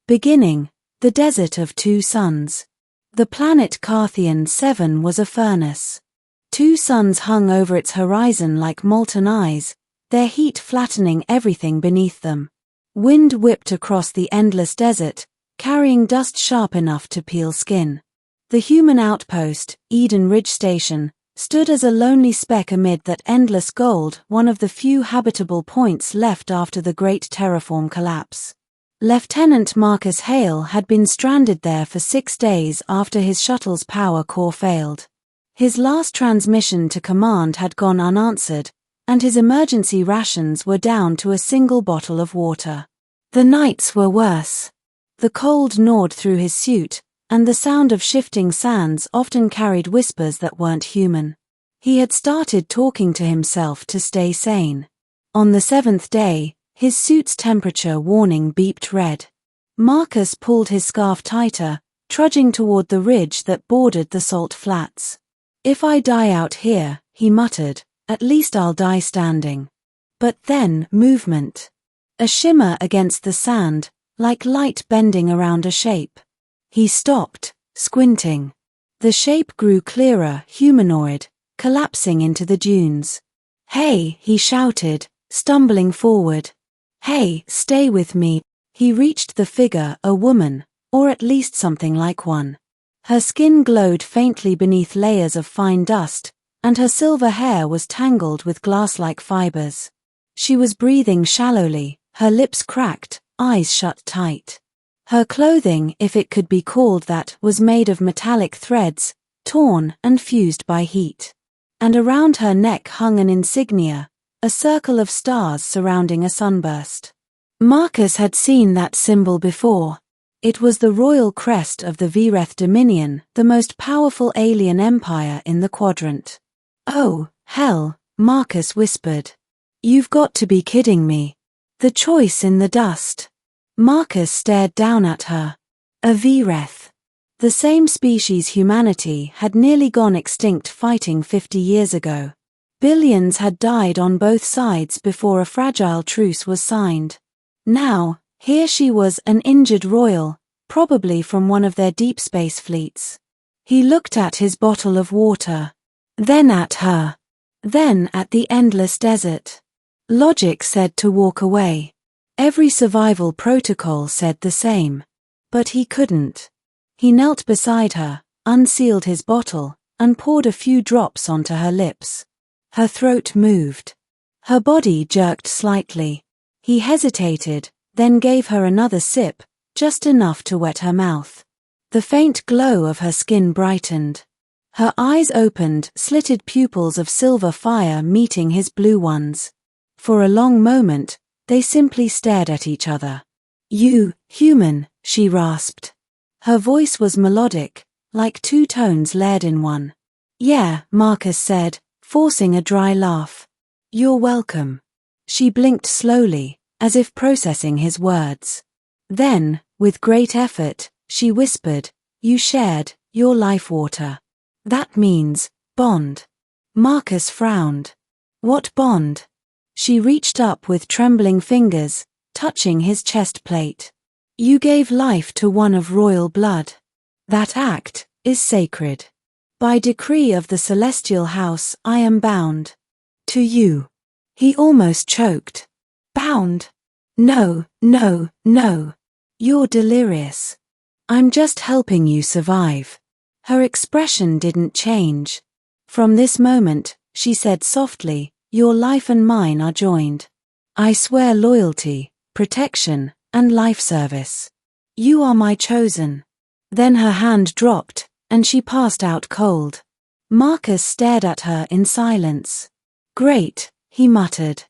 Beginning, the desert of two suns. The planet Carthian 7 was a furnace. Two suns hung over its horizon like molten eyes, their heat flattening everything beneath them. Wind whipped across the endless desert, carrying dust sharp enough to peel skin. The human outpost, Eden Ridge Station, stood as a lonely speck amid that endless gold, one of the few habitable points left after the great terraform collapse. Lieutenant Marcus Hale had been stranded there for 6 days after his shuttle's power core failed. His last transmission to command had gone unanswered, and his emergency rations were down to a single bottle of water. The nights were worse. The cold gnawed through his suit, and the sound of shifting sands often carried whispers that weren't human. He had started talking to himself to stay sane. On the 7th day, his suit's temperature warning beeped red. Marcus pulled his scarf tighter, trudging toward the ridge that bordered the salt flats. "If I die out here," he muttered, "at least I'll die standing." But then, movement. A shimmer against the sand, like light bending around a shape. He stopped, squinting. The shape grew clearer, humanoid, collapsing into the dunes. "Hey," he shouted, stumbling forward. "Hey, stay with me." He reached the figure, a woman, or at least something like one. Her skin glowed faintly beneath layers of fine dust, and her silver hair was tangled with glass-like fibers. She was breathing shallowly, her lips cracked, eyes shut tight. Her clothing, if it could be called that, was made of metallic threads, torn and fused by heat. And around her neck hung an insignia, a circle of stars surrounding a sunburst. Marcus had seen that symbol before. It was the royal crest of the Vireth Dominion, the most powerful alien empire in the quadrant. "Oh, hell," Marcus whispered. "You've got to be kidding me. The choice in the dust." Marcus stared down at her. A Vireth. The same species humanity had nearly gone extinct fighting 50 years ago. Billions had died on both sides before a fragile truce was signed. Now, here she was, an injured royal, probably from one of their deep space fleets. He looked at his bottle of water. Then at her. Then at the endless desert. Logic said to walk away. Every survival protocol said the same. But he couldn't. He knelt beside her, unsealed his bottle, and poured a few drops onto her lips. Her throat moved. Her body jerked slightly. He hesitated, then gave her another sip, just enough to wet her mouth. The faint glow of her skin brightened. Her eyes opened, slitted pupils of silver fire meeting his blue ones. For a long moment, they simply stared at each other. "You, human," she rasped. Her voice was melodic, like two tones layered in one. "Yeah," Marcus said, forcing a dry laugh. "You're welcome." She blinked slowly, as if processing his words. Then, with great effort, she whispered, "You shared your life water. That means bond." Marcus frowned. "What bond?" She reached up with trembling fingers, touching his chest plate. "You gave life to one of royal blood. That act is sacred. By decree of the celestial house, I am bound. To you." He almost choked. "Bound? No, no, no. You're delirious. I'm just helping you survive." Her expression didn't change. "From this moment," she said softly, "your life and mine are joined. I swear loyalty, protection, and life service. You are my chosen." Then her hand dropped, and she passed out cold. Marcus stared at her in silence. "Great," he muttered.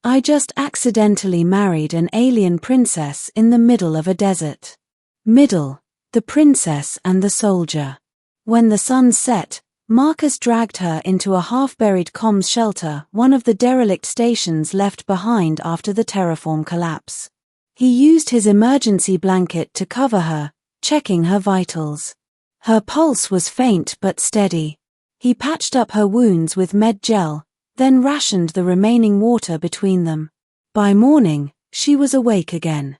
"I just accidentally married an alien princess in the middle of a desert." Middle, the princess and the soldier. When the sun set, Marcus dragged her into a half-buried comms shelter, one of the derelict stations left behind after the terraform collapse. He used his emergency blanket to cover her, checking her vitals. Her pulse was faint but steady. He patched up her wounds with med gel, then rationed the remaining water between them. By morning, she was awake again.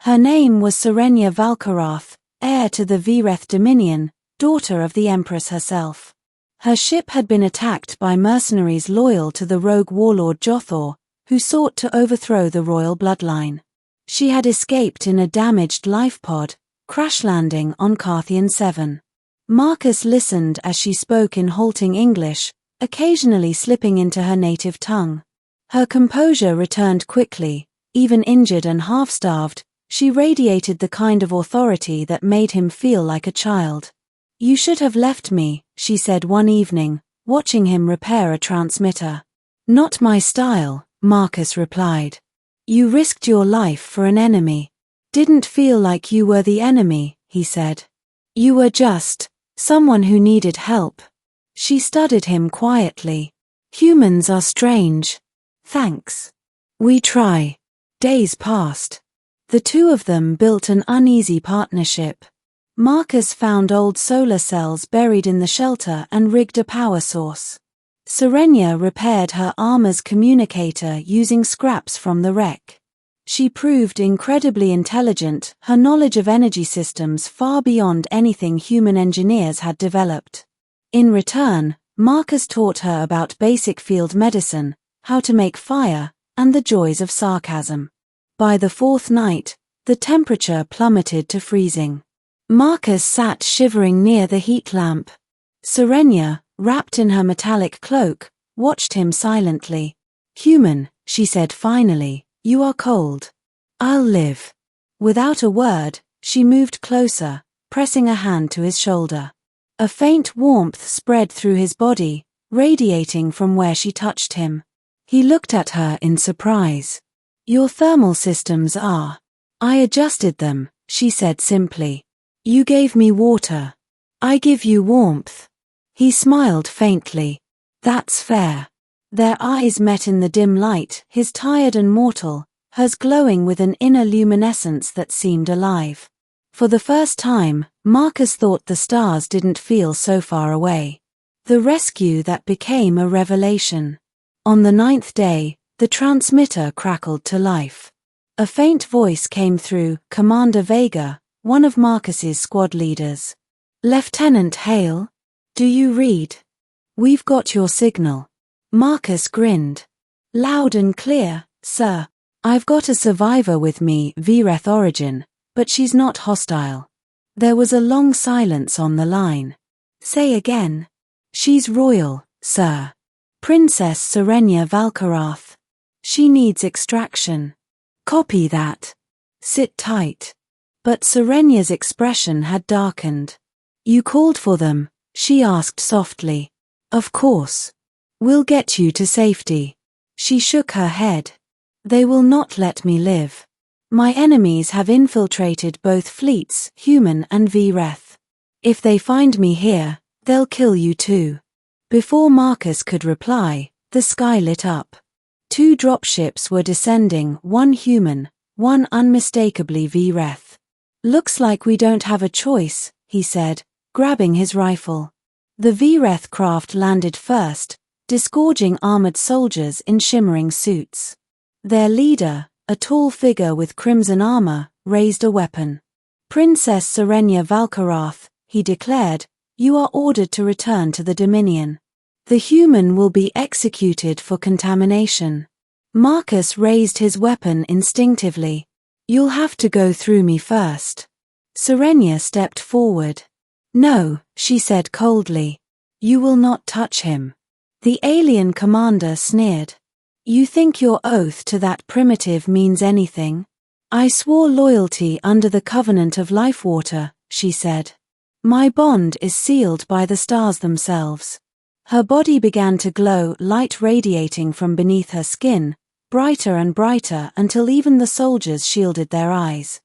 Her name was Serenia Valkarath, heir to the Vireth Dominion, daughter of the Empress herself. Her ship had been attacked by mercenaries loyal to the rogue warlord Jothor, who sought to overthrow the royal bloodline. She had escaped in a damaged life pod, crash-landing on Carthian 7. Marcus listened as she spoke in halting English, occasionally slipping into her native tongue. Her composure returned quickly. Even injured and half-starved, she radiated the kind of authority that made him feel like a child. "You should have left me," she said one evening, watching him repair a transmitter. "Not my style," Marcus replied. "You risked your life for an enemy." "Didn't feel like you were the enemy," he said. "You were just someone who needed help." She studied him quietly. "Humans are strange." "Thanks. We try." Days passed. The two of them built an uneasy partnership. Marcus found old solar cells buried in the shelter and rigged a power source. Serenia repaired her armor's communicator using scraps from the wreck. She proved incredibly intelligent, her knowledge of energy systems far beyond anything human engineers had developed. In return, Marcus taught her about basic field medicine, how to make fire, and the joys of sarcasm. By the fourth night, the temperature plummeted to freezing. Marcus sat shivering near the heat lamp. Serenia, wrapped in her metallic cloak, watched him silently. "Human," she said finally, "you are cold. I'll live." Without a word, she moved closer, pressing a hand to his shoulder. A faint warmth spread through his body, radiating from where she touched him. He looked at her in surprise. "Your thermal systems are." "I adjusted them," she said simply. "You gave me water. I give you warmth." He smiled faintly. "That's fair." Their eyes met in the dim light, his tired and mortal, hers glowing with an inner luminescence that seemed alive. For the first time, Marcus thought the stars didn't feel so far away. The rescue that became a revelation. On the 9th day, the transmitter crackled to life. A faint voice came through, Commander Vega, one of Marcus's squad leaders. "Lieutenant Hale? Do you read? We've got your signal." Marcus grinned. "Loud and clear, sir. I've got a survivor with me, Vireth origin, but she's not hostile." There was a long silence on the line. "Say again." "She's royal, sir. Princess Serenia Valkarath. She needs extraction." "Copy that. Sit tight." But Serenia's expression had darkened. "You called for them?" she asked softly. "Of course. We'll get you to safety." She shook her head. "They will not let me live. My enemies have infiltrated both fleets, human and Vireth. If they find me here, they'll kill you too." Before Marcus could reply, the sky lit up. 2 dropships were descending, one human, one unmistakably Vireth. "Looks like we don't have a choice," he said, grabbing his rifle. The Vireth craft landed first, disgorging armored soldiers in shimmering suits. Their leader, a tall figure with crimson armor, raised a weapon. "Princess Serenia Valkarath," he declared, "you are ordered to return to the Dominion. The human will be executed for contamination." Marcus raised his weapon instinctively. "You'll have to go through me first." Serenia stepped forward. "No," she said coldly. "You will not touch him." The alien commander sneered. "You think your oath to that primitive means anything?" "I swore loyalty under the covenant of life water," she said. "My bond is sealed by the stars themselves." Her body began to glow, light radiating from beneath her skin, brighter and brighter until even the soldiers shielded their eyes.